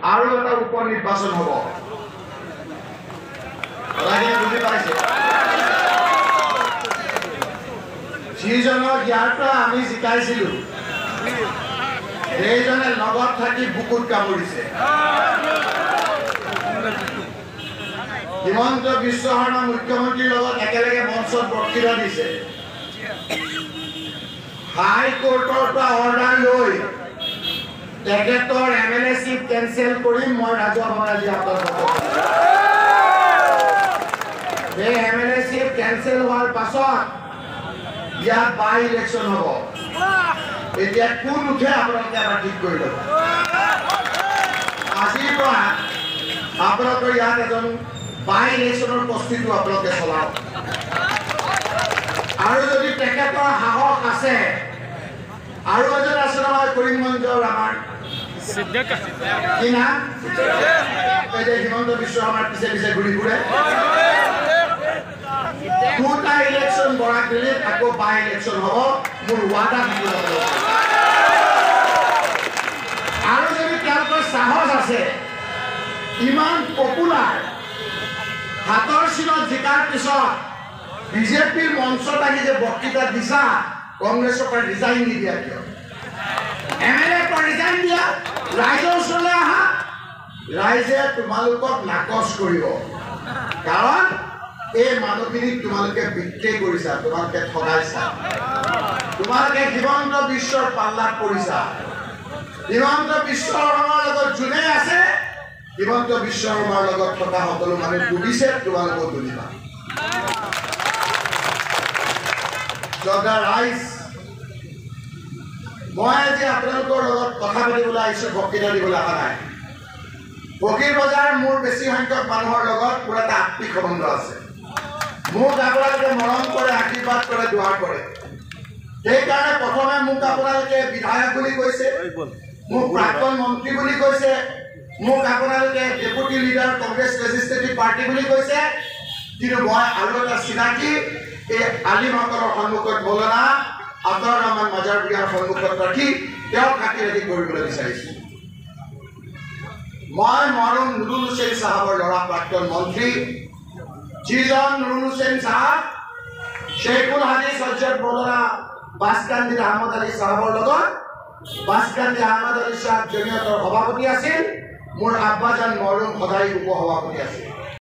আৰু এটা উপ নিৰ্বাচন হ'ব বুজি পাইছে যিজনক ইয়াৰ পৰা আমি জিকাইছিলোঁ সেইজনে লগত থাকি বুকুত কামুৰিছে হিমন্ত বিশ্ব শৰ্মা মুখ্যমন্ত্ৰীৰ লগত একেলগে মঞ্চত বক্তৃতা দিছে হাইকোৰ্টৰ পৰা অৰ্ডাৰ লৈ তেখেতৰ এমএলএশ্বিপ কেনচেল কৰি মই ৰাজহুৱাভাৱে আজি আপোনালোকক এই এমএলএশ্বিপ কেনচেল হোৱাৰ পাছত ইয়াত বাই ইলেকশ্যন হ'ব এতিয়া কোন উঠে আপোনালোকে এবাৰ ঠিক কৰি ল'ব আজিৰ পৰা আপোনালোকৰ ইয়াত এজন বাই ইলেকশ্যনৰ প্ৰস্তুতিটো আপোনালোকে চলাওক আৰু যদি তেখেতৰ সাহস আছে আৰু এজন আছে নহয় কৰিমগঞ্জৰ আমাৰ কি নাম এই যে হিমন্ত বিশ্ব শৰ্মাৰ পিছে পিছে ঘূৰি ফুৰে দুটা ইলেকশ্যন বৰাক দিলে আকৌ বাই ইলেকশ্যন হ'ব মোৰ ৱাদা থাকিব আৰু যদি তেওঁলোকৰ সাহস আছে ইমান পপুলাৰ হাতৰ চিনত জিকাৰ পিছত বিজেপিৰ মঞ্চত আহি যে বক্তৃতা দিছা কংগ্ৰেছৰ পৰা ৰিজাইন নিদিয়া কিয় এমএলএ পৰা ৰিজাইন দিয়া ৰাইজৰ ওচৰলৈ আহা ৰাইজে তোমালোকক নাকচ কৰিব কাৰণ এই মানুহখিনিক তোমালোকে বিক্ৰী কৰিছা তোমালোকে ঠগাইছা তোমালোকে হিমন্ত বিশ্বৰ পাল্লাত পৰিছা হিমন্ত বিশ্ব শৰ্মাৰ লগত যোনে আছে হিমন্ত বিশ্ব শৰ্মাৰ লগত থকা সকলো মানুহ ডুবিছে তোমালোকক ডুবিবা জগা ৰাইজ মই আজি আপোনালোকৰ লগত কথা পাতিবলৈ আহিছোঁ বক্তৃতা দিবলৈ অহা নাই ফকীৰ বজাৰ মোৰ বেছি সংখ্যক মানুহৰ লগত পুৰা এটা আত্মিক সম্বন্ধ আছে মোক আপোনালোকে মৰম কৰে আশীৰ্বাদ কৰে দুৱাৰ কৰে সেইকাৰণে প্ৰথমে মোক আপোনালোকে বিধায়ক বুলি কৈছে মোক প্ৰাক্তন মন্ত্ৰী বুলি কৈছে মোক আপোনালোকে deputy leader Congress legislative party বুলি কৈছে কিন্তু মই আৰু এটা চিনাকি এই আলিমসকলৰ সন্মুখত মৌলানা আব্দুৰ ৰহমান মাজাৰবিয়াৰ সন্মুখত ৰাখি তেওঁক খাতিৰদাৰী কৰিবলৈ বিচাৰিছোঁ মই মৰম নুৰুল হুছেইন চাহাবৰ ল'ৰা প্ৰাক্তন মন্ত্ৰী যিজন নুৰুল হুছেইন চাহাব শ্বেইখুল হাদিছ হজৰত মৌলানা বাছকান্দি আহমদ আলী চাহাবৰ লগত বাছকান্দি আহমদ আলী চাহাব জমিয়তৰ সভাপতি আছিল মোৰ আব্বাজান মৰম সদায় উপ সভাপতি আছিল